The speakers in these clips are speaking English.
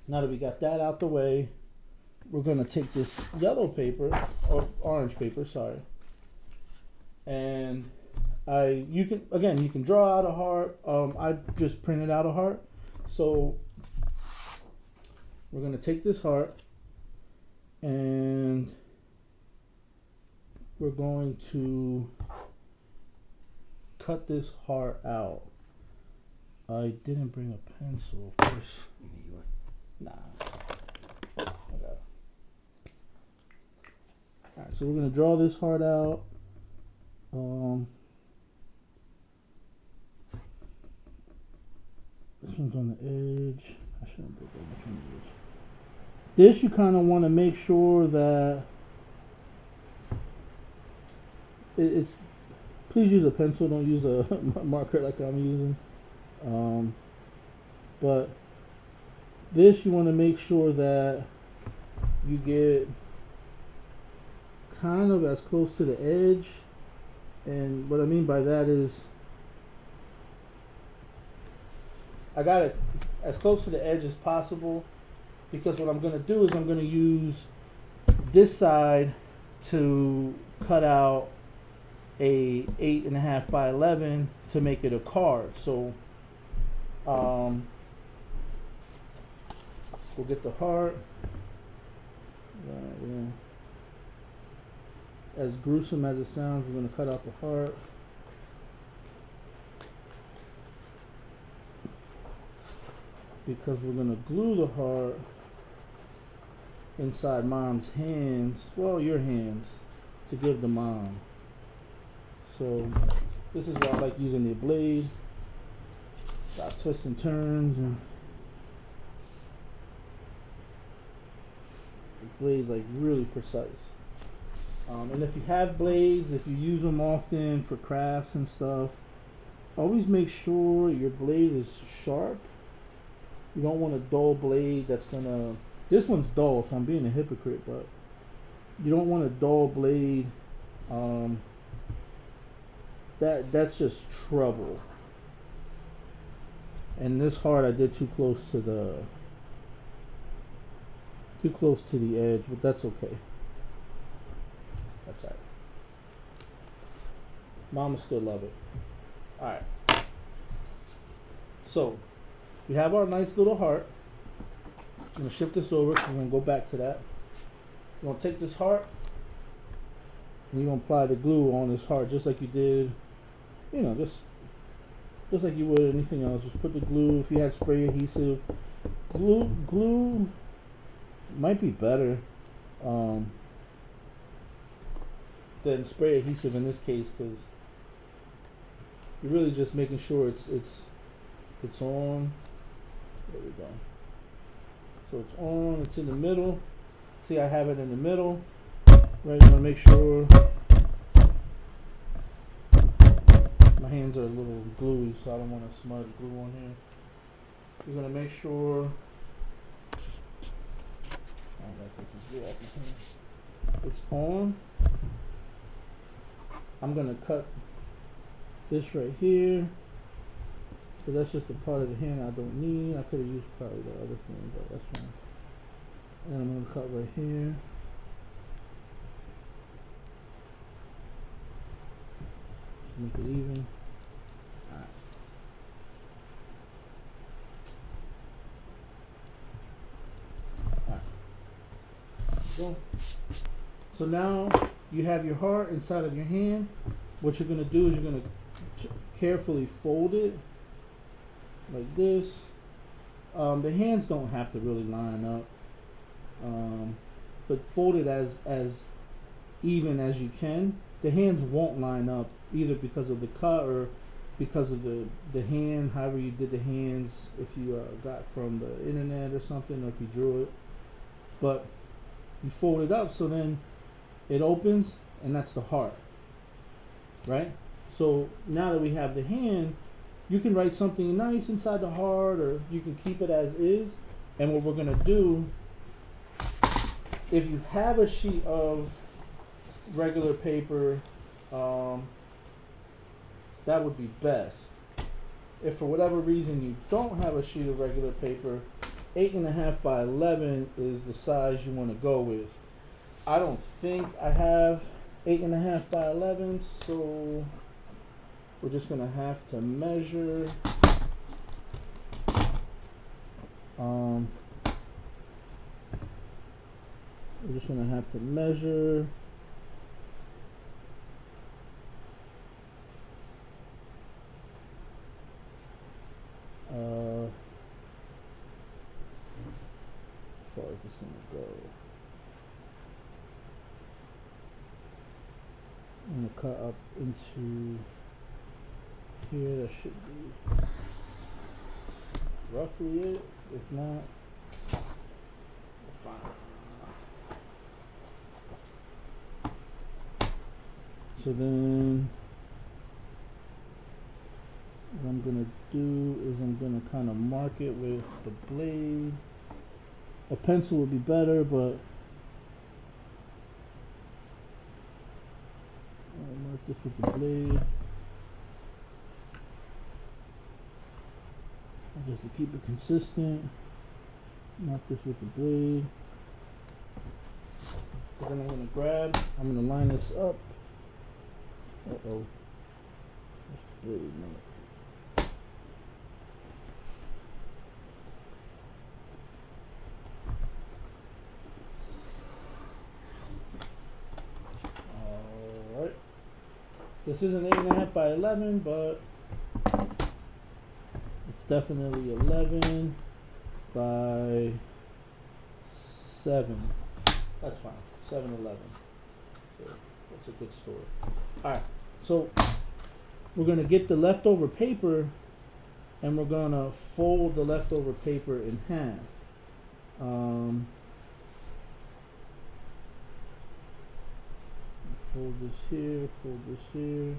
Now that we got that out the way, we're gonna take this yellow paper or orange paper, sorry, and you can draw out a heart. I just printed out a heart, so we're gonna take this heart and we're going to cut this heart out. I didn't bring a pencil, of course. Nah. I got it. Alright, so we're gonna draw this heart out. This one's on the edge. I shouldn't put that much on the edge. This you kind of want to make sure that it's. Please use a pencil. Don't use a marker like I'm using. But this you want to make sure that you get kind of as close to the edge. And what I mean by that is I got it as close to the edge as possible, because what I'm going to do is I'm going to use this side to cut out a 8.5 by 11 to make it a card. So we'll get the heart. Right, as gruesome as it sounds, we're going to cut out the heart. Because we're going to glue the heart inside mom's hands, well, your hands, to give the mom. So this is why I like using the blade. Got twists and turns, and the blade's like really precise. And if you have blades, if you use them often for crafts and stuff, always make sure your blade is sharp. You don't want a dull blade that's gonna. This one's dull, so I'm being a hypocrite, but you don't want a dull blade. That's just trouble. And this heart I did too close to the edge, but that's okay. That's alright. Mama still love it. Alright. So we have our nice little heart. I'm gonna shift this over, so we're gonna go back to that. You're gonna take this heart and you're gonna apply the glue on this heart just like you did, just like you would anything else. Just put the glue. If you had spray adhesive, glue might be better than spray adhesive in this case, because you're really just making sure it's on. There we go. So it's on. It's in the middle. See, I have it in the middle. Right. I'm gonna make sure. My hands are a little gluey, so I don't want to smudge glue on here. You're gonna make sure. I gotta take some glue off my hand. It's on. I'm gonna cut this right here. So that's just a part of the hand I don't need. I could have used probably the other thing, but that's fine. And I'm gonna cut right here. Make it even. Alright. Go. So now you have your heart inside of your hand. What you're gonna do is you're gonna carefully fold it like this. The hands don't have to really line up, but fold it as even as you can. The hands won't line up either because of the cut or because of the hand, however you did the hands, if you got from the internet or something, or if you drew it. But you fold it up so then it opens, and that's the heart, right? So now that we have the hand, you can write something nice inside the heart, or you can keep it as is. And what we're gonna do, if you have a sheet of regular paper, that would be best. If for whatever reason you don't have a sheet of regular paper, 8.5 by 11 is the size you want to go with. I don't think I have 8.5 by 11, so we're just gonna have to measure. We're just gonna have to measure. As far as this gonna go, I'm gonna cut up into here. That should be roughly it. If not, we're fine. So then, what I'm gonna do is I'm gonna kind of mark it with the blade. A pencil would be better, but I'll mark this with the blade. Just to keep it consistent, mark this with the blade. Then I'm gonna line this up. Uh-oh. That's the blade mark. Alright. This isn't 8.5 by 11, but it's definitely 11 by 7. That's fine. 7/11. So that's a good story. Alright. So we're gonna get the leftover paper and we're gonna fold the leftover paper in half. Fold this here, fold this here.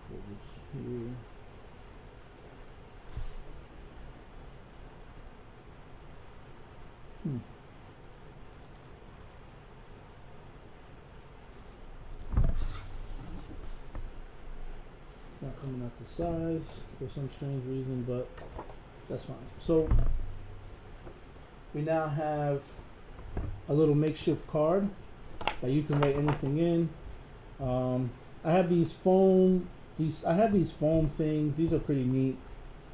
Fold this here. Not coming out the size for some strange reason, but that's fine. So we now have a little makeshift card that you can write anything in. I have these foam things. These are pretty neat.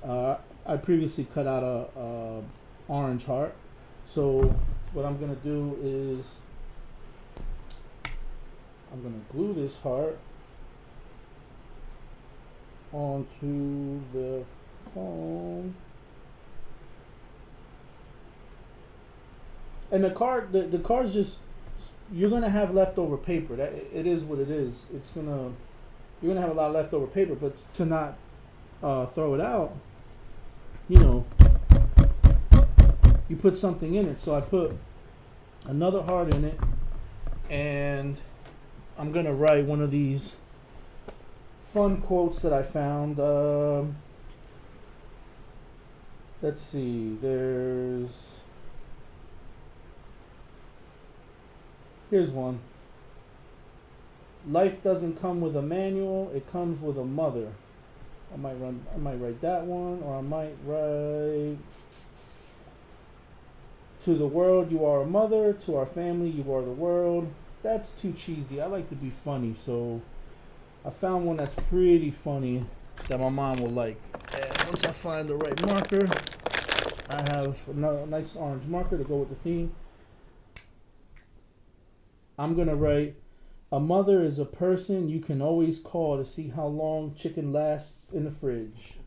I previously cut out a orange heart. So what I'm gonna do is I'm gonna glue this heart onto the foam. And the card's just, you're gonna have leftover paper. That it is what it is. You're gonna have a lot of leftover paper, but to not throw it out, you put something in it. So I put another heart in it, and I'm gonna write one of these fun quotes that I found. Let's see. Here's one. Life doesn't come with a manual, it comes with a mother. I might write that one, or I might write, to the world you are a mother, to our family you are the world. That's too cheesy. I like to be funny, so I found one that's pretty funny that my mom will like. And once I find the right marker, I have a nice orange marker to go with the theme. I'm going to write, a mother is a person you can always call to see how long chicken lasts in the fridge.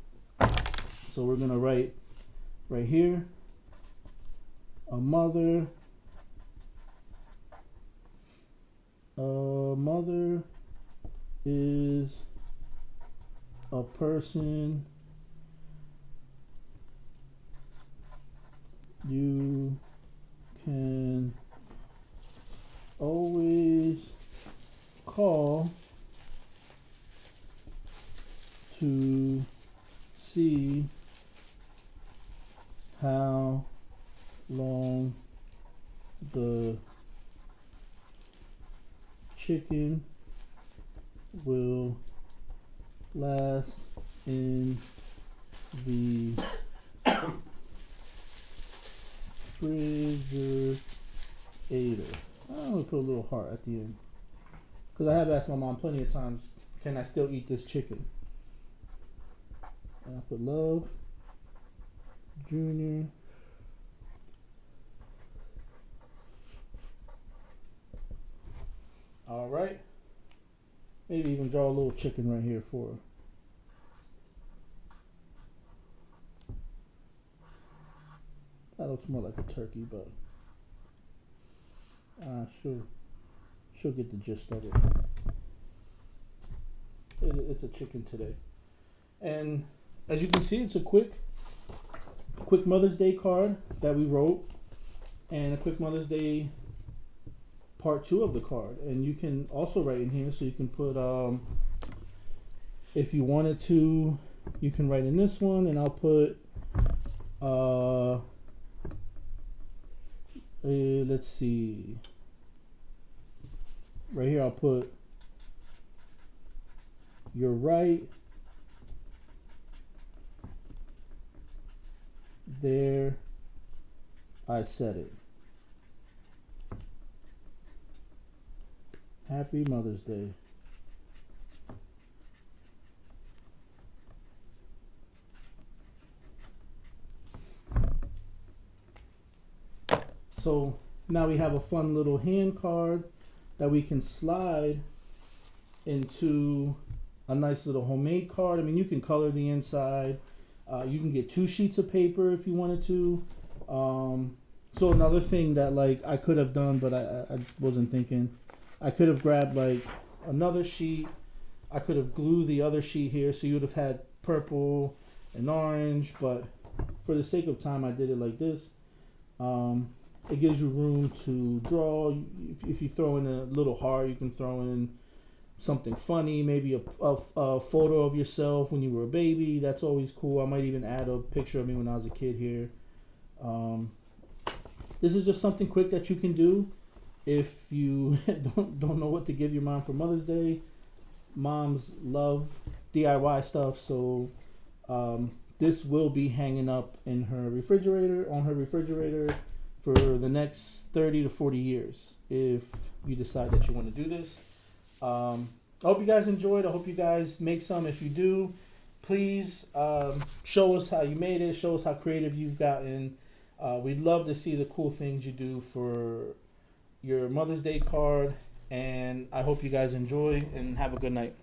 So we're going to write right here, a mother is a person you can always call to see how long the chicken will last in the refrigerator. I'm gonna put a little heart at the end because I have asked my mom plenty of times, can I still eat this chicken? And I put love, Junior. All right. Maybe even draw a little chicken right here for her. That looks more like a turkey, but she'll get the gist of it. It's a chicken today. And as you can see, it's a quick Mother's Day card that we wrote, and a quick Mother's Day part 2 of the card. And you can also write in here, so you can put if you wanted to, you can write in this one, and I'll put let's see, right here I'll put, you're right, there I said it. Happy Mother's Day. So now we have a fun little hand card that we can slide into a nice little homemade card. I mean, you can color the inside. You can get 2 sheets of paper if you wanted to. So another thing that like I could have done, but I wasn't thinking, I could have grabbed like another sheet. I could have glued the other sheet here, so you would have had purple and orange, but for the sake of time, I did it like this. It gives you room to draw. If you throw in a little heart, you can throw in something funny, maybe a photo of yourself when you were a baby. That's always cool. I might even add a picture of me when I was a kid here. This is just something quick that you can do if you don't know what to give your mom for Mother's Day. Moms love DIY stuff, so this will be hanging up in her refrigerator, on her refrigerator, for the next 30 to 40 years if you decide that you want to do this. I hope you guys enjoyed. I hope you guys make some. If you do, please show us how you made it. Show us how creative you've gotten. We'd love to see the cool things you do for your Mother's Day card. And I hope you guys enjoy and have a good night.